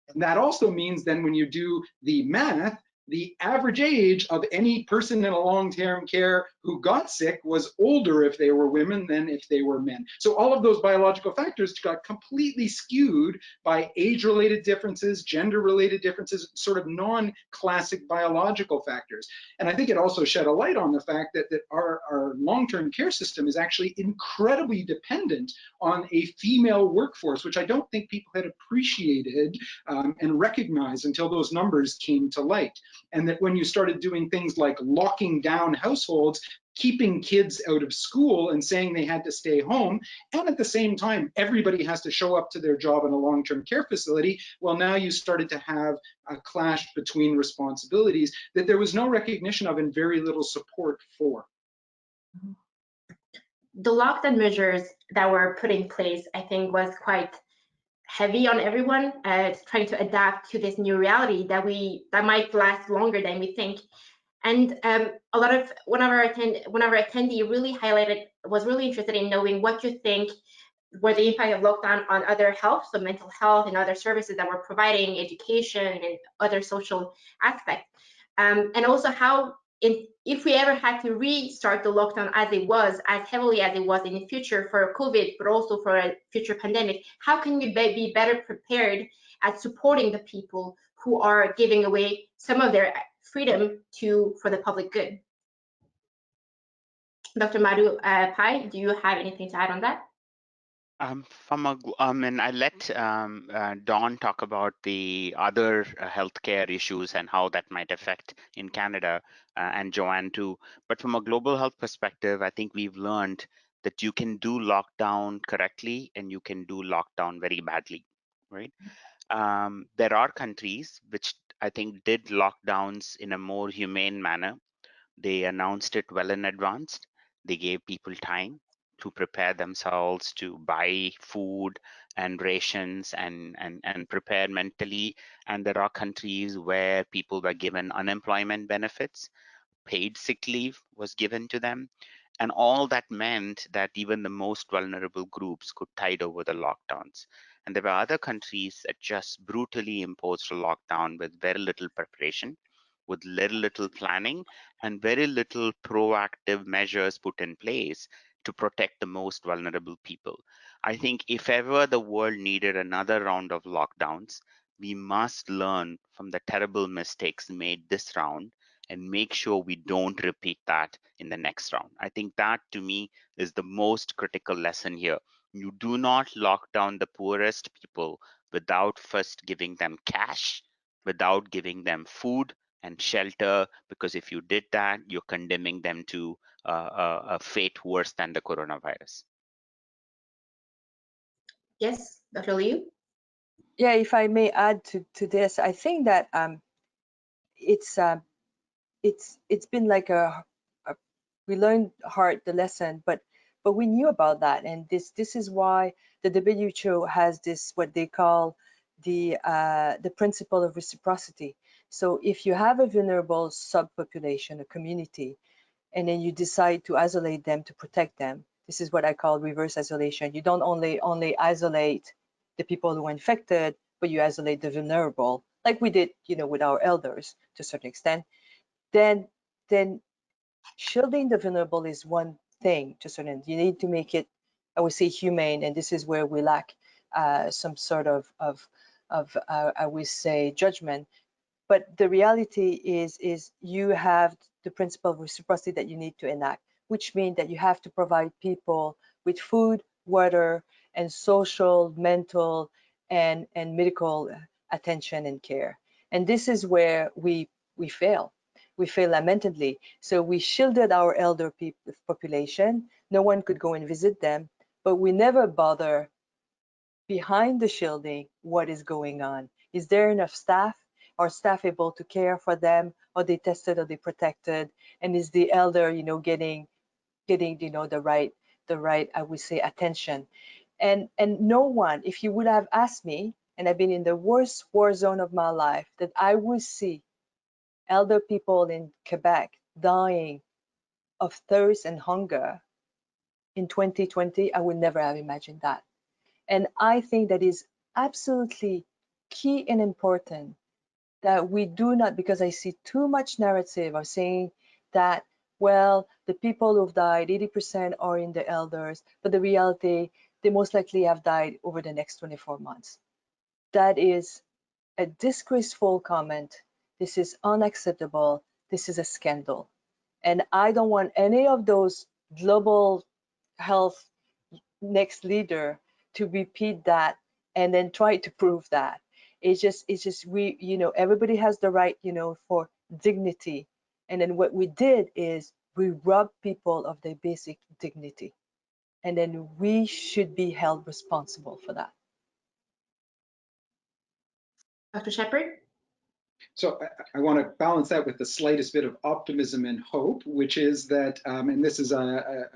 C: And that also means then when you do the math, the average age of any person in a long-term care who got sick was older if they were women than if they were men. So all of those biological factors got completely skewed by age-related differences, gender-related differences, sort of non-classic biological factors. And I think it also shed a light on the fact that our long-term care system is actually incredibly dependent on a female workforce, which I don't think people had appreciated and recognized until those numbers came to light. And that when you started doing things like locking down households, keeping kids out of school and saying they had to stay home, and at the same time, everybody has to show up to their job in a long-term care facility, well, now you started to have a clash between responsibilities that there was no recognition of and very little support for.
A: The lockdown measures that were put in place, I think, was quite heavy on everyone, trying to adapt to this new reality that might last longer than we think. And one of our attendee really highlighted, was really interested in knowing what you think were the impact of lockdown on other health, so mental health and other services that we're providing, education and other social aspects, and also how, if we ever had to restart the lockdown as heavily as it was in the future for COVID, but also for a future pandemic, how can we be better prepared at supporting the people who are giving away some of their freedom for the public good. Dr. Madhukar Pai, do you have anything to add on that?
D: And I let Dawn talk about the other healthcare issues and how that might affect in Canada, and Joanne too. But from a global health perspective, I think we've learned that you can do lockdown correctly and you can do lockdown very badly, right? There are countries which I think did lockdowns in a more humane manner. They announced it well in advance. They gave people time to prepare themselves to buy food and rations and prepare mentally. And there are countries where people were given unemployment benefits, paid sick leave was given to them. And all that meant that even the most vulnerable groups could tide over the lockdowns. And there were other countries that just brutally imposed a lockdown with very little preparation, with very little planning, and very little proactive measures put in place to protect the most vulnerable people. I think if ever the world needed another round of lockdowns, we must learn from the terrible mistakes made this round and make sure we don't repeat that in the next round. I think that to me is the most critical lesson here. You do not lock down the poorest people without first giving them cash, without giving them food and shelter, because if you did that, you're condemning them to a fate worse than the coronavirus.
A: Yes, Dr. Liu?
B: Yeah, if I may add to this, I think that it's been like we learned hard the lesson, but we knew about that, and this is why the WHO has this what they call the principle of reciprocity. So if you have a vulnerable subpopulation, a community, and then you decide to isolate them to protect them, this is what I call reverse isolation. You don't only isolate the people who are infected, but you isolate the vulnerable, like we did, with our elders to a certain extent. Then shielding the vulnerable is one thing to a certain. You need to make it, I would say, humane, and this is where we lack some sort of I would say judgment. But the reality is you have the principle of reciprocity that you need to enact, which means that you have to provide people with food, water, and social, mental, and medical attention and care. And this is where we fail. We fail lamentably. So we shielded our elder population. No one could go and visit them, but we never bother behind the shielding what is going on. Is there enough staff? Are staff able to care for them? Are they tested? Are they protected? And is the elder, getting the right, I would say, attention? And no one, if you would have asked me, and I've been in the worst war zone of my life, that I would see elder people in Quebec dying of thirst and hunger in 2020, I would never have imagined that. And I think that is absolutely key and important that we do not, because I see too much narrative of saying that, well, the people who've died, 80% are in the elders, but the reality, they most likely have died over the next 24 months. That is a disgraceful comment. This is unacceptable. This is a scandal. And I don't want any of those global health next leader to repeat that and then try to prove that. It's just we, everybody has the right, for dignity. And then what we did is we robbed people of their basic dignity. And then we should be held responsible for that.
A: Dr. Sheppard?
C: So I want to balance that with the slightest bit of optimism and hope, which is that, and this is a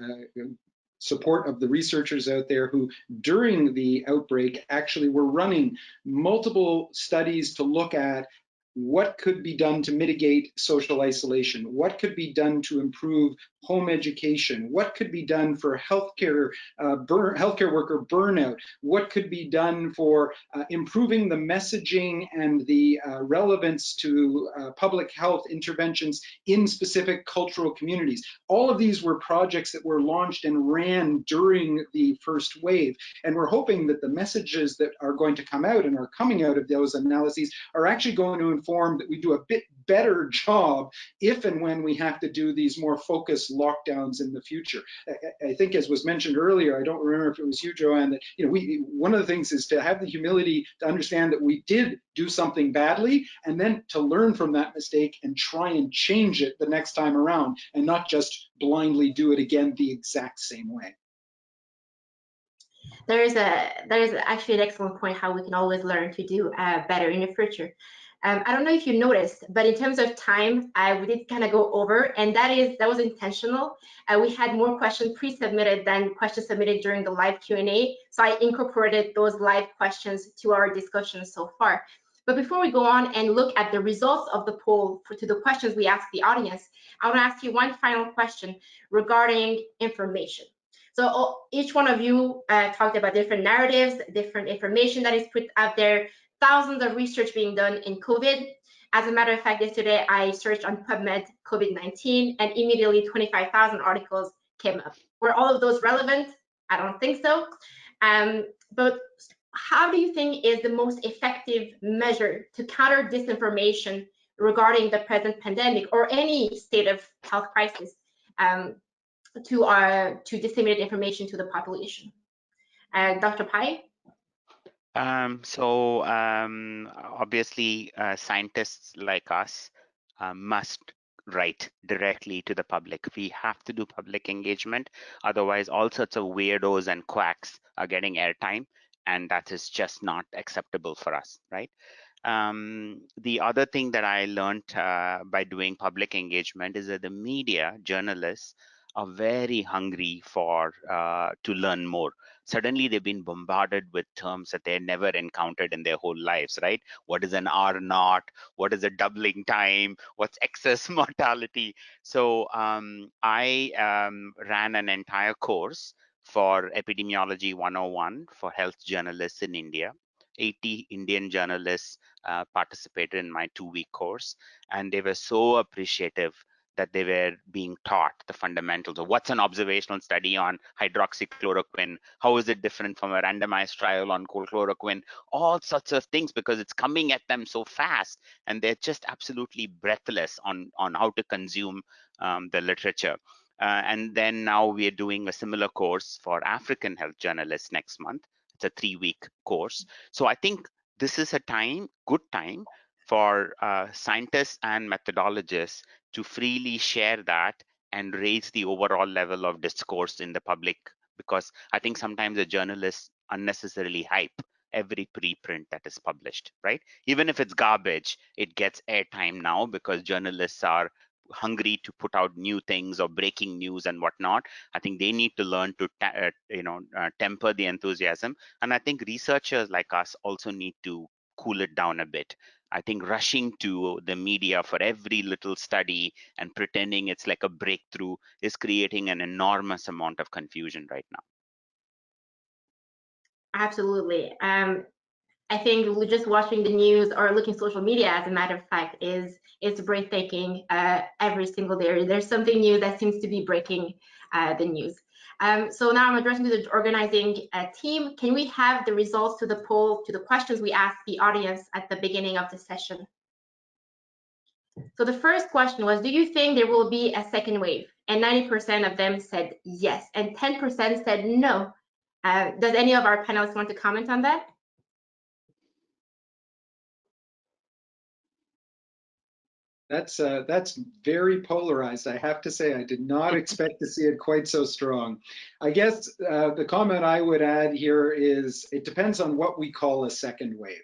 C: support of the researchers out there who, during the outbreak, actually were running multiple studies to look at what could be done to mitigate social isolation, what could be done to improve home education, what could be done for healthcare worker burnout, what could be done for improving the messaging and the relevance to public health interventions in specific cultural communities. All of these were projects that were launched and ran during the first wave, and we're hoping that the messages that are going to come out and are coming out of those analyses are actually going to inform that we do a bit better job if and when we have to do these more focused lockdowns in the future. I think, as was mentioned earlier, I don't remember if it was you, Joanne, that one of the things is to have the humility to understand that we did do something badly, and then to learn from that mistake and try and change it the next time around, and not just blindly do it again the exact same way.
A: There is actually an excellent point how we can always learn to do better in the future. I don't know if you noticed, but in terms of time, we did kind of go over, and that was intentional. We had more questions pre-submitted than questions submitted during the live Q&A, so I incorporated those live questions to our discussion so far. But before we go on and look at the results of the poll to the questions we asked the audience, I want to ask you one final question regarding information. So each one of you talked about different narratives, different information that is put out there, thousands of research being done in COVID. As a matter of fact, yesterday I searched on PubMed COVID-19 and immediately 25,000 articles came up. Were all of those relevant? I don't think so. But how do you think is the most effective measure to counter disinformation regarding the present pandemic or any state of health crisis? To disseminate information to the population. Dr. Pai?
D: Obviously, scientists like us must write directly to the public. We have to do public engagement. Otherwise, all sorts of weirdos and quacks are getting airtime, and that is just not acceptable for us, right? The other thing that I learned by doing public engagement is that the media, journalists, are very hungry for to learn more. Suddenly they've been bombarded with terms that they never encountered in their whole lives, right? What is an R naught? What is a doubling time? What's excess mortality? So I ran an entire course for Epidemiology 101 for health journalists in India. 80 Indian journalists participated in my 2-week course, and they were so appreciative that they were being taught the fundamentals of what's an observational study on hydroxychloroquine, how is it different from a randomized trial on chloroquine, all sorts of things, because it's coming at them so fast and they're just absolutely breathless on how to consume the literature. And then now we're doing a similar course for African health journalists next month. It's a 3-week course. So I think this is a good time for scientists and methodologists to freely share that and raise the overall level of discourse in the public, because I think sometimes the journalists unnecessarily hype every preprint that is published, right? Even if it's garbage, it gets airtime now because journalists are hungry to put out new things or breaking news and whatnot. I think they need to learn to temper the enthusiasm, and I think researchers like us also need to cool it down a bit. I think rushing to the media for every little study and pretending it's like a breakthrough is creating an enormous amount of confusion right now.
A: Absolutely. I think just watching the news or looking social media, as a matter of fact, is breathtaking every single day. There's something new that seems to be breaking the news. So now I'm addressing to the organizing team. Can we have the results to the poll, to the questions we asked the audience at the beginning of the session? So the first question was, do you think there will be a second wave? And 90% of them said yes, and 10% said no. Does any of our panelists want to comment on that?
C: That's very polarized. I have to say, I did not expect to see it quite so strong. I guess the comment I would add here is it depends on what we call a second wave.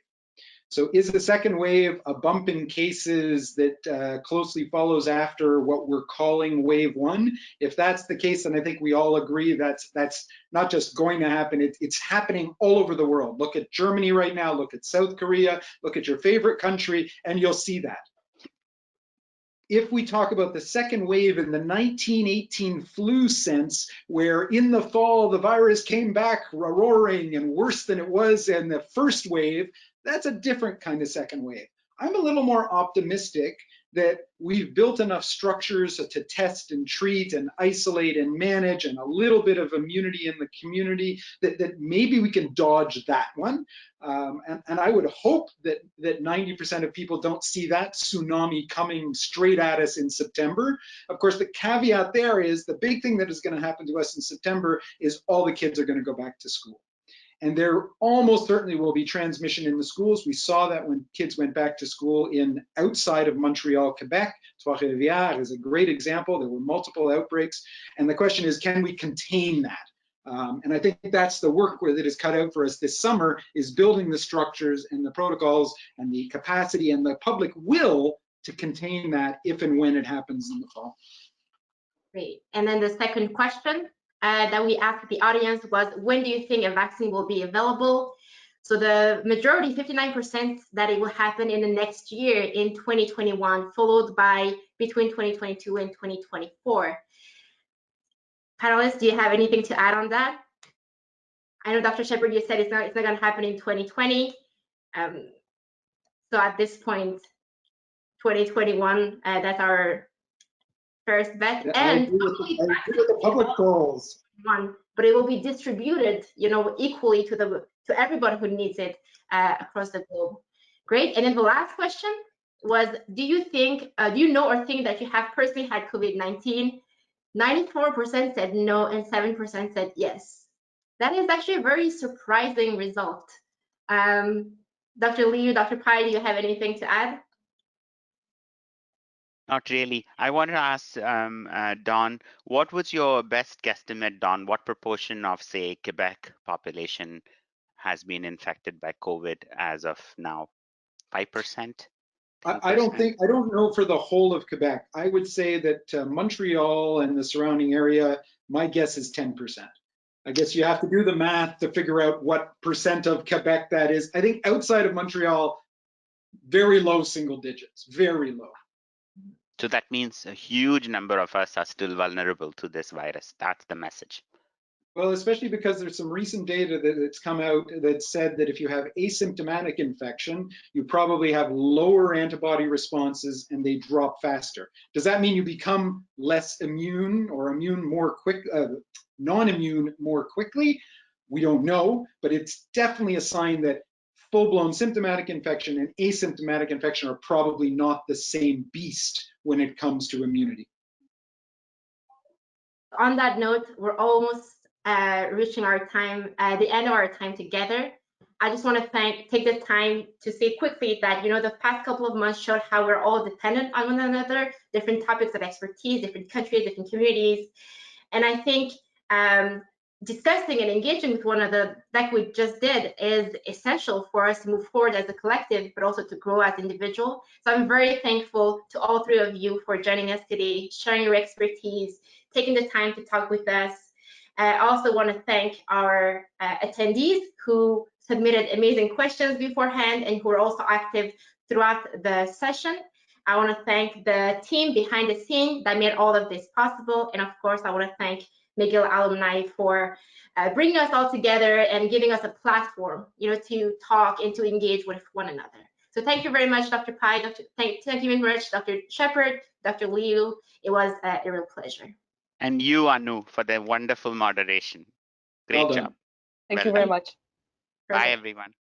C: So is the second wave a bump in cases that closely follows after what we're calling wave 1? If that's the case, then I think we all agree that's not just going to happen, it's happening all over the world. Look at Germany right now, look at South Korea, look at your favorite country, and you'll see that. If we talk about the second wave in the 1918 flu sense, where in the fall the virus came back roaring and worse than it was in the first wave, that's a different kind of second wave. I'm a little more optimistic that we've built enough structures to test and treat and isolate and manage, and a little bit of immunity in the community, that maybe we can dodge that one. And I would hope that 90% of people don't see that tsunami coming straight at us in September. Of course, the caveat there is the big thing that is going to happen to us in September is all the kids are going to go back to school. And there almost certainly will be transmission in the schools. We saw that when kids went back to school in outside of Montreal, Quebec. Trois-Rivières is a great example. There were multiple outbreaks. And the question is, can we contain that? And I think that's the work that is cut out for us this summer, is building the structures and the protocols and the capacity and the public will to contain that if and when it happens in the fall.
A: Great. And then the second question that we asked the audience was, when do you think a vaccine will be available? So the majority, 59%, that it will happen in the next year in 2021, followed by between 2022 and 2024. Panelists, do you have anything to add on that? I know, Dr. Sheppard, you said it's not going to happen in 2020. So at this point, 2021, that's our first bet.
C: Yeah,
A: And
C: I agree with the public goals.
A: But it will be distributed, equally to everybody who needs it across the globe. Great. And then the last question was, do you know or think that you have personally had COVID-19? 94% said no and 7% said yes. That is actually a very surprising result. Dr. Liu, Dr. Pai, do you have anything to add?
D: Not really. I want to ask Don, what was your best guesstimate, Don? What proportion of, say, Quebec population has been infected by COVID as of now? 5%?
C: I don't know for the whole of Quebec. I would say that Montreal and the surrounding area, my guess is 10%. I guess you have to do the math to figure out what percent of Quebec that is. I think outside of Montreal, very low single digits, very low.
D: So that means a huge number of us are still vulnerable to this virus. That's the message.
C: Well, especially because there's some recent data that's come out that said that if you have asymptomatic infection, you probably have lower antibody responses and they drop faster. Does that mean you become less immune or immune more non-immune more quickly? We don't know, but it's definitely a sign that full-blown symptomatic infection and asymptomatic infection are probably not the same beast when it comes to immunity.
A: On that note, we're almost reaching the end of our time together. I just want to take the time to say quickly that, the past couple of months showed how we're all dependent on one another, different topics of expertise, different countries, different communities. And I think discussing and engaging with one another, like we just did, is essential for us to move forward as a collective, but also to grow as individuals. So I'm very thankful to all three of you for joining us today, sharing your expertise, taking the time to talk with us. I also want to thank our attendees who submitted amazing questions beforehand and who are also active throughout the session. I want to thank the team behind the scene that made all of this possible. And of course, I want to thank McGill alumni for bringing us all together and giving us a platform, to talk and to engage with one another. So thank you very much, Dr. Pai. Thank you very much, Dr. Sheppard, Dr. Liu. It was a real pleasure.
D: And you, Anu, for the wonderful moderation. Great job.
B: Thank you very much.
D: Bye, everyone.